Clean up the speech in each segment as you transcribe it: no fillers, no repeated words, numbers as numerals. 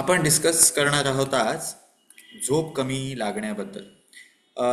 आपण डिस्कस करणार आहोत आज झोप कमी लागण्याबद्दल. अ,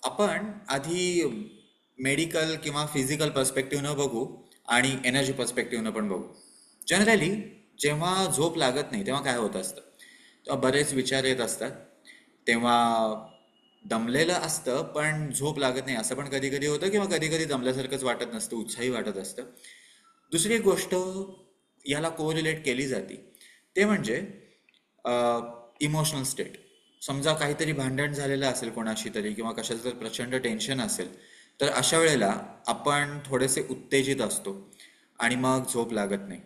आपण आधी मेडिकल किंवा फिजिकल पर्स्पेक्टिव्हनं बघू आणि एनर्जी पर्स्पेक्टिव्हनं पण बघू. जनरली जेव्हा झोप लागत नाही तेव्हा काय होत असतं, तेव्हा बरेच विचार येत असतात. तेव्हा दमलेलं असतं पण झोप लागत नाही असं पण कधी कधी होतं, किंवा कधी कधी दमल्यासारखंच वाटत नसतं, उत्साही वाटत असतं. दुसरी एक गोष्ट याला कोरिलेट केली जाते, ते म्हणजे इमोशनल स्टेट. समजा काहीतरी भांडण झालेलं असेल कोणाशी तरी, किंवा कशाचं तर प्रचंड टेन्शन असेल, तर अशा वेळेला आपण थोडेसे उत्तेजित असतो आणि मग झोप लागत नाही.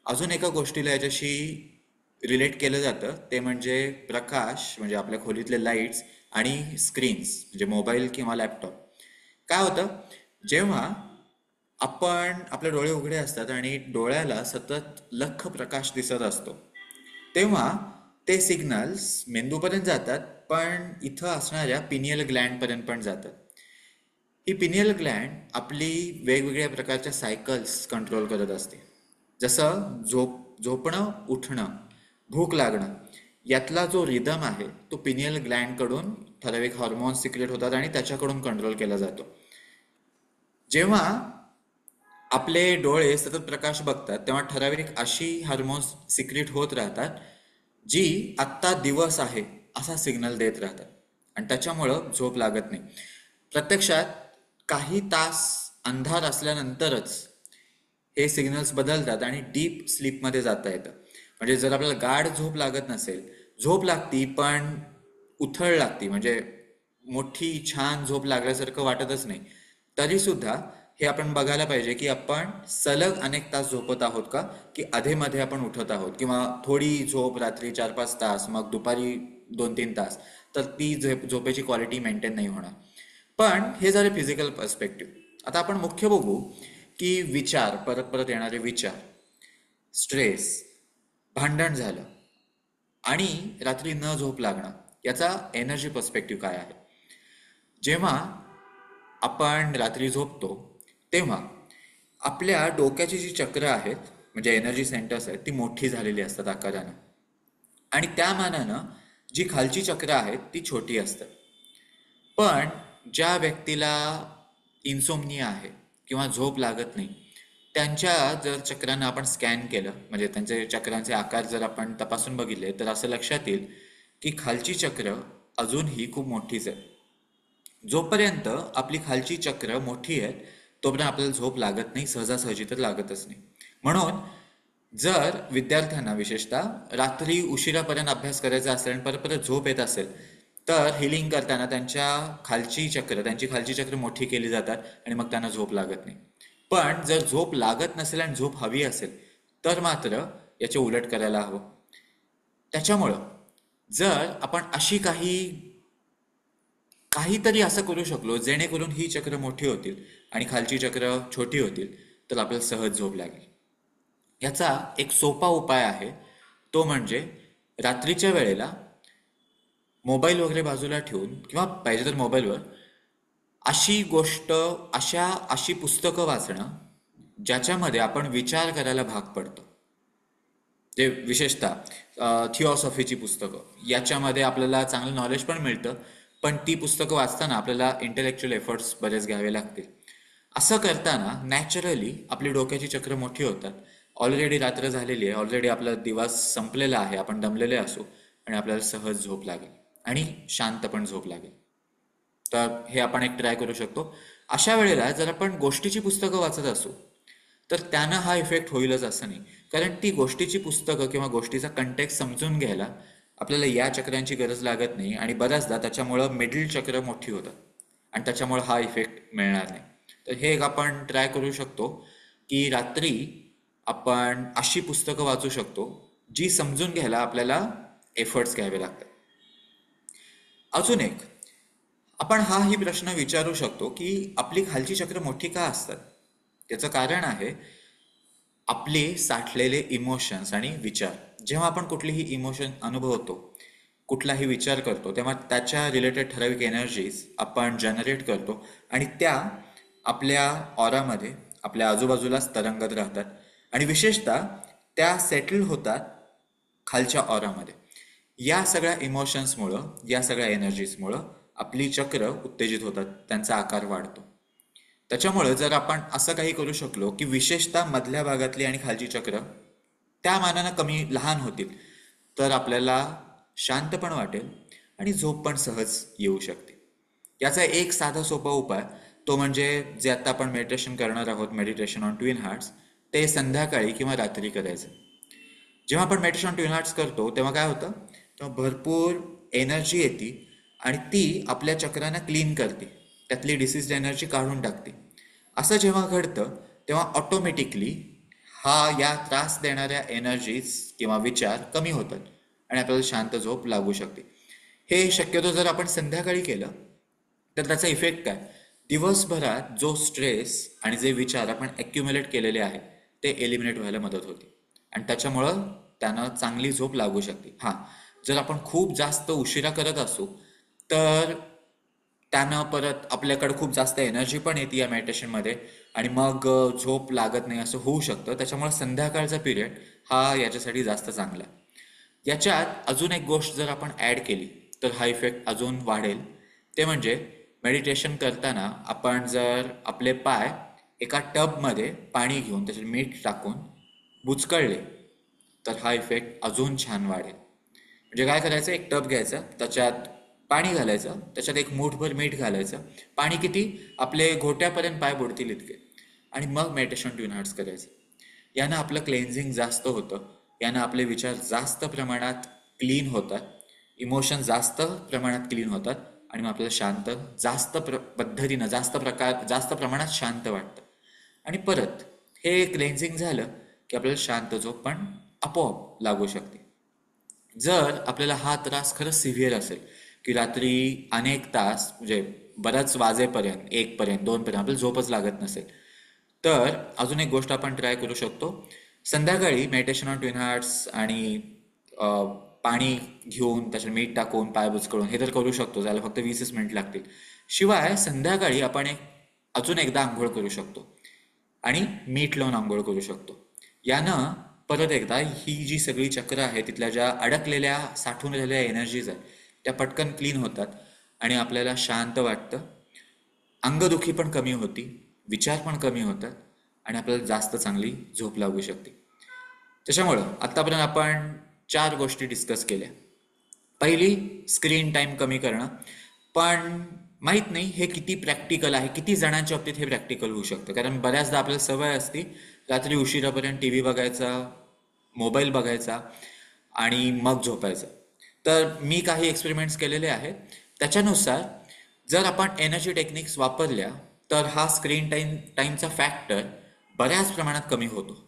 अजून एका गोष्टीला याच्याशी रिलेट केलं जातं, ते म्हणजे प्रकाश, म्हणजे आपल्या खोलीतले लाईट्स आणि स्क्रीन्स, म्हणजे मोबाईल किंवा लॅपटॉप. काय होतं, जेव्हा आपण आपले डोळे उघडे असतात आणि डोळ्याला सतत लख्ख प्रकाश दिसत असतो, तेव्हा ते सिग्नल्स मेंदूपर्यंत जातात, पण इथं असणाऱ्या पिनियल ग्लँडपर्यंत पण जातात. ही पिनियल ग्लँड आपली वेगवेगळ्या प्रकारच्या सायकल्स कंट्रोल करत असते. जसं झोपणं, उठणं, भूक लागणं, यातला जो रिदम आहे तो पिनियल ग्लँडकडून ठराविक हॉर्मोन्स सिक्रेट होतात आणि त्याच्याकडून कंट्रोल केला जातो. जेव्हा आपले डोळे सतत प्रकाश बघतात तेव्हा ठराविक अशी हार्मोन्स सिक्रेट होत राहतात, जी आत्ता दिवस आहे असा सिग्नल देत राहतात, आणि त्याच्यामुळं झोप लागत नाही. प्रत्यक्षात काही तास अंधार असल्यानंतरच हे सिग्नल्स बदलतात आणि डीप स्लीपमध्ये जाता येतं. म्हणजे जर आपल्याला गाढ झोप लागत नसेल, झोप लागती पण उथळ लागती, म्हणजे मोठी छान झोप लागल्यासारखं वाटतच नाही, तरी सुद्धा हे आपण बघायला पाहिजे की आपण सलग अनेक तास झोपत आहोत का, की अधेमध्ये आपण उठत आहोत, किंवा थोडी झोप रात्री 4-5 तास, मग दुपारी 2-3 तास, तर ती झोपेची क्वालिटी मेंटेन नाही होणार. पण हे झाले फिजिकल पर्स्पेक्टिव्ह. आता आपण मुख्य बघू की विचार, परत परत येणारे विचार, स्ट्रेस, भांडण झालं आणि रात्री न झोप लागणं, याचा एनर्जी पर्स्पेक्टिव्ह काय आहे. जेव्हा आपण रात्री झोपतो तेव्हा आपल्या डोक्याची जी चक्र आहेत, म्हणजे एनर्जी सेंटर्स आहेत, ती मोठी झालेली असतात आकारानं, आणि त्या मानानं जी खालची चक्र आहेत ती छोटी असतात. पण ज्या व्यक्तीला इन्सोमनिया आहे किंवा झोप लागत नाही, त्यांच्या जर चक्रांना आपण स्कॅन केलं, म्हणजे त्यांचे चक्रांचे आकार जर आपण तपासून बघितले, तर असं लक्षात येईल की खालची चक्र अजूनही खूप मोठीच आहे. जोपर्यंत आपली खालची चक्र मोठी आहेत तोपर्यंत आपल्याला झोप लागत नाही, सहजासहजी तर लागतच नाही. म्हणून जर विद्यार्थ्यांना विशेषतः रात्री उशिरापर्यंत अभ्यास करायचा असेल आणि परत परत झोप येत असेल, तर हिलिंग करताना त्यांची खालची चक्र मोठी केली जातात आणि मग त्यांना झोप लागत नाही. पण जर झोप लागत नसेल आणि झोप हवी असेल, तर मात्र याचे उलट करायला हवं. त्याच्यामुळं जर आपण काहीतरी असं करू शकलो जेणेकरून ही चक्र मोठी होतील आणि खालची चक्र छोटी होतील, तर आपल्याला सहज झोप लागेल. याचा एक सोपा उपाय आहे, तो म्हणजे रात्रीच्या वेळेला मोबाईल वगैरे बाजूला ठेवून, किंवा पाहिजे तर मोबाईलवर अशी गोष्ट, अशी पुस्तकं वाचणं ज्याच्यामध्ये आपण विचार करायला भाग पडतो. जे विशेषतः थिओसॉफीची पुस्तकं, याच्यामध्ये आपल्याला चांगलं नॉलेज पण मिळतं, पण ती पुस्तकं वाचताना आपल्याला इंटेलेक्च्युअल एफर्ट्स बरेच घ्यावे लागतील. असं करताना नॅचरली आपली डोक्याची चक्र मोठी होतात. ऑलरेडी रात्र झालेली आहे, ऑलरेडी आपला दिवस संपलेला आहे, आपण दमलेले असू, आणि आपल्याला सहज झोप लागेल आणि शांत पण झोप लागेल. तर हे आपण एक ट्राय करू शकतो. अशा वेळेला जर आपण गोष्टीची पुस्तकं वाचत असू, तर त्यानं हा इफेक्ट होईलच असं नाही. कारण ती गोष्टीची पुस्तकं किंवा गोष्टीचा कंटेक्स्ट समजून घ्यायला आपल्याला या चक्रांची गरज लागत नाही, आणि बऱ्याचदा त्याच्यामुळं मिडल चक्र मोठी होतात आणि त्याच्यामुळं हा इफेक्ट मिळणार नाही. तर हे एक आपण ट्राय करू शकतो की रात्री आपण अशी पुस्तकं वाचू शकतो जी समजून घ्यायला आपल्याला एफर्ट्स घ्यावे लागतात. अजून एक, आपण हाही प्रश्न विचारू शकतो की आपली खालची चक्र मोठी का असतात. त्याचं कारण आहे आपले साठलेले इमोशन्स आणि विचार. जेव्हा आपण कुठलीही इमोशन अनुभवतो, कुठलाही विचार करतो, तेव्हा त्याच्या रिलेटेड ठराविक एनर्जीज आपण जनरेट करतो, आणि त्या आपल्या ऑरामध्ये, आपल्या आजूबाजूलाच तरंगत राहतात, आणि विशेषतः त्या सेटल होतात खालच्या ऑरामध्ये. या सगळ्या इमोशन्समुळं, या सगळ्या एनर्जीजमुळं आपली चक्र उत्तेजित होतात, त्यांचा आकार वाढतो. त्याच्यामुळे जर आपण असं काही करू शकलो की विशेषतः मधल्या भागातली आणि खालची चक्र त्या मानानं कमी लहान होतील, तर आपल्याला शांत पण वाटेल आणि झोप पण सहज येऊ शकते. याचा एक साधा सोपा उपाय तो म्हणजे जे आता आपण मेडिटेशन करणार आहोत, मेडिटेशन ऑन ट्विन हार्ट्स, ते संध्याकाळी किंवा रात्री करायचं. जेव्हा आपण मेडिटेशन ऑन ट्विन हार्ट्स करतो तेव्हा काय होतं, तेव्हा भरपूर एनर्जी येते आणि ती आपल्या चक्रांना क्लीन करते, त्यातली डिसीज एनर्जी काढून टाकते. असं जेव्हा घडतं तेव्हा ऑटोमॅटिकली या त्रास देणाऱ्या एनर्जीज किंवा विचार कमी होतात आणि आपल्याला शांत झोप लागू शकते. हे शक्यतो जर आपण संध्याकाळी केलं तर त्याचा इफेक्ट काय, दिवसभरात जो स्ट्रेस आणि जे विचार आपण ॲक्युम्युलेट केलेले आहेत ते एलिमिनेट व्हायला मदत होते आणि त्याच्यामुळं त्यानं चांगली झोप लागू शकते. हां, जर आपण खूप जास्त उशिरा करत असू तर त्यानं परत आपल्याकडे खूप जास्त एनर्जी पण येते या मेडिटेशनमध्ये आणि मग झोप लागत नाही असं होऊ शकतं. त्याच्यामुळे संध्याकाळचा पिरियड हा याच्यासाठी जास्त चांगला आहे. याच्यात अजून एक गोष्ट जर आपण ॲड केली तर हा इफेक्ट अजून वाढेल. ते म्हणजे मेडिटेशन करताना आपण जर आपले पाय एका टबमध्ये पाणी घेऊन त्याच्यात मीठ टाकून बुचकळले तर हा इफेक्ट अजून छान वाढेल. म्हणजे काय करायचं, एक टब घ्यायचा, त्याच्यात पाणी घालायचं, त्याच्यात एक मूठभर मीठ घालायचं, पाणी किती, आपले घोट्यापर्यंत पाय बुडतील इतके, आणि मग मेडिटेशन ट्विन हार्ट्स करायचं. यानं आपलं क्लेन्झिंग जास्त होतं, यानं आपले विचार जास्त प्रमाणात क्लीन होतात, इमोशन जास्त प्रमाणात क्लीन होतात आणि मग आपल्याला शांत पद्धतीनं जास्त प्रमाणात शांत वाटतं. आणि परत हे क्लेन्झिंग झालं की आपल्याला शांत झोप पण आपोआप लागू शकते. जर आपल्याला हा त्रास खरंच सिव्हिअर असेल की रात्री अनेक तास म्हणजे बऱ्याच वाजेपर्यंत, 1 पर्यंत, 2 पर्यंत आपल्याला झोपच लागत नसेल, तर अजून एक गोष्ट आपण ट्राय करू शकतो. संध्याकाळी मेडिटेशन ऑन ट्विन हार्ट्स आणि पाणी घेऊन त्याच्यात मीठ टाकून पाय बुचकळून हे तर करू शकतो, त्याला फक्त 20च मिनिट लागतील. शिवाय संध्याकाळी आपण अजून एकदा आंघोळ करू शकतो आणि मीठ लावून आंघोळ करू शकतो. यानं परत एकदा ही जी सगळी चक्र आहे तिथल्या ज्या अडकलेल्या साठून राहिलेल्या एनर्जीज आहेत त्या पटकन क्लीन होतात आणि आपल्याला शांत वाटतं, अंगदुखी पण कमी होती, विचार पण कमी होतात आणि आपल्याला जास्त चांगली झोप लागू शकते. त्याच्यामुळं आत्तापर्यंत आपण 4 गोष्टी डिस्कस केल्या. पहिली, स्क्रीन टाईम कमी करणं. पण माहीत नाही हे किती प्रॅक्टिकल आहे, किती जणांच्या बाबतीत हे प्रॅक्टिकल होऊ शकतं. कारण बऱ्याचदा आपल्याला सवय असते रात्री उशिरापर्यंत टी व्ही बघायचा, मोबाईल बघायचा आणि मग झोपायचं. तर मी काही एक्सपेरिमेंट्स केलेले आहेत. त्याच्यानुसार जर आपण एनर्जी टेक्निक्स वापरल्या तर हा स्क्रीन टाईमचा फॅक्टर बऱ्याच प्रमाणात कमी होतो.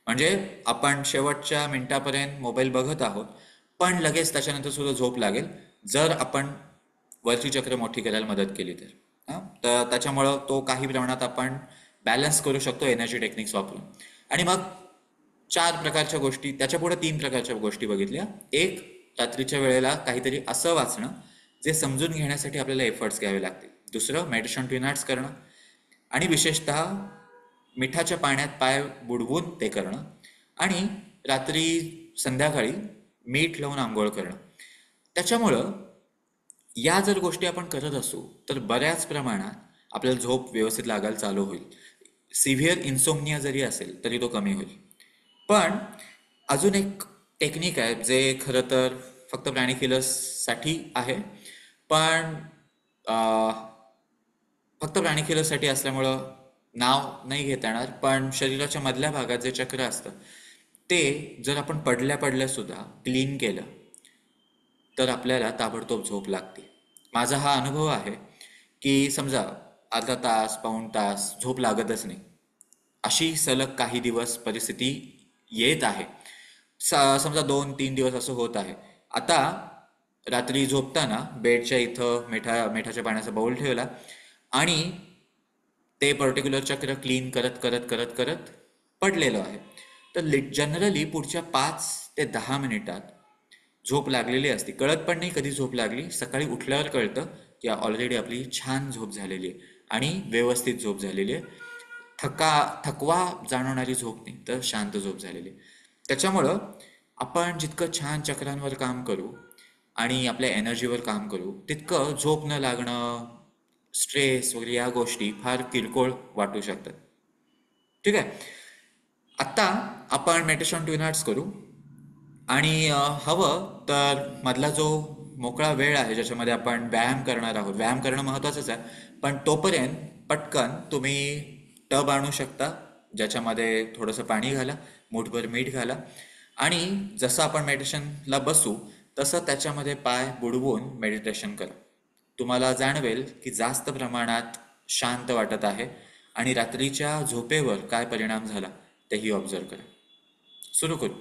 म्हणजे आपण शेवटच्या मिनिटापर्यंत मोबाईल बघत आहोत पण लगेच त्याच्यानंतर सुद्धा झोप लागेल जर आपण वरची चक्र मोठी करायला मदत केली तर. तर त्याच्यामुळं तो काही प्रमाणात आपण बॅलन्स करू शकतो एनर्जी टेक्निक्स वापरून. आणि मग 4 प्रकारच्या गोष्टी, त्याच्या पुढे 3 प्रकारच्या गोष्टी बघितल्या. एक, रात्रीच्या वेळेला काहीतरी असं वाचणं जे समजून घेण्यासाठी आपल्याला एफर्ट्स घ्यावे लागतील. दुसरं, मेडिटेशन ट्विन हार्ट्स करणं आणि विशेषतः मिठाच्या पाण्यात पाय बुडवून ते करणं आणि रात्री संध्याकाळी मीठ लावून आंघोळ करणं. त्याच्यामुळं या जर गोष्टी आपण करत असू तर बऱ्याच प्रमाणात आपल्याला झोप व्यवस्थित लागायला चालू होईल. सिव्हिअर इन्सोम्निया जरी असेल तरी तो कमी होईल. पण अजून एक टेक्निक आहे जे खरं तर फक्त प्राणी किलर्ससाठी आहे, पण फक्त प्राणी किलर्ससाठी असल्यामुळं नाव नाही घेता येणार. पण शरीराच्या मधल्या भागात जे चक्र असतं ते जर आपण पडल्या पडल्या सुद्धा क्लीन केलं तर आपल्याला ताबडतोब झोप लागते. माझा हा अनुभव आहे की समजा अर्धा तास, पाऊण तास झोप लागतच नाही, अशी सलग काही दिवस परिस्थिती येत आहे. समजा 2-3 दिवस असं होत आहे. आता रात्री झोपताना बेडच्या इथं मिठाच्या पाण्याचा बाऊल ठेवला आणि ते पर्टिक्युलर चक्र क्लीन करत करत करत करत पडलेलं आहे. तर जनरली पुढच्या 5 ते 10 मिनिटात झोप लागलेली असते, कळत पण नाही कधी झोप लागली. सकाळी उठल्यावर कळतं की ऑलरेडी आपली छान झोप झालेली आहे आणि व्यवस्थित झोप झालेली आहे. थकवा जाणवणारी झोप नाही तर शांत झोप झालेली आहे. त्याच्यामुळं आपण जितकं छान चक्रांवर काम करू आणि आपल्या एनर्जीवर काम करू तितकं झोप न लागणं, स्ट्रेस वगैरे या गोष्टी फार किरकोळ वाटू शकतात. ठीक आहे. आत्ता आपण मेडिटेशन 2 करू आणि हवं तर मधला जो मोकळा वेळ आहे ज्याच्यामध्ये आपण व्यायाम करणार आहोत, व्यायाम करणं महत्त्वाचंच आहे, पण तोपर्यंत पटकन तुम्ही टब आणू शकता, ज्याच्यामध्ये थोडंसं पाणी घाला, मूठभर मीठ घाला आणि जसं आपण मेडिटेशनला बसू तसं त्याच्यामध्ये पाय बुडवून मेडिटेशन करा. तुम्हाला जाणवेल की जास्त प्रमाणात शांत वाटत आहे आणि रात्रीच्या झोपेवर काय परिणाम झाला तेही ऑब्झर्व करा. सुरू करू.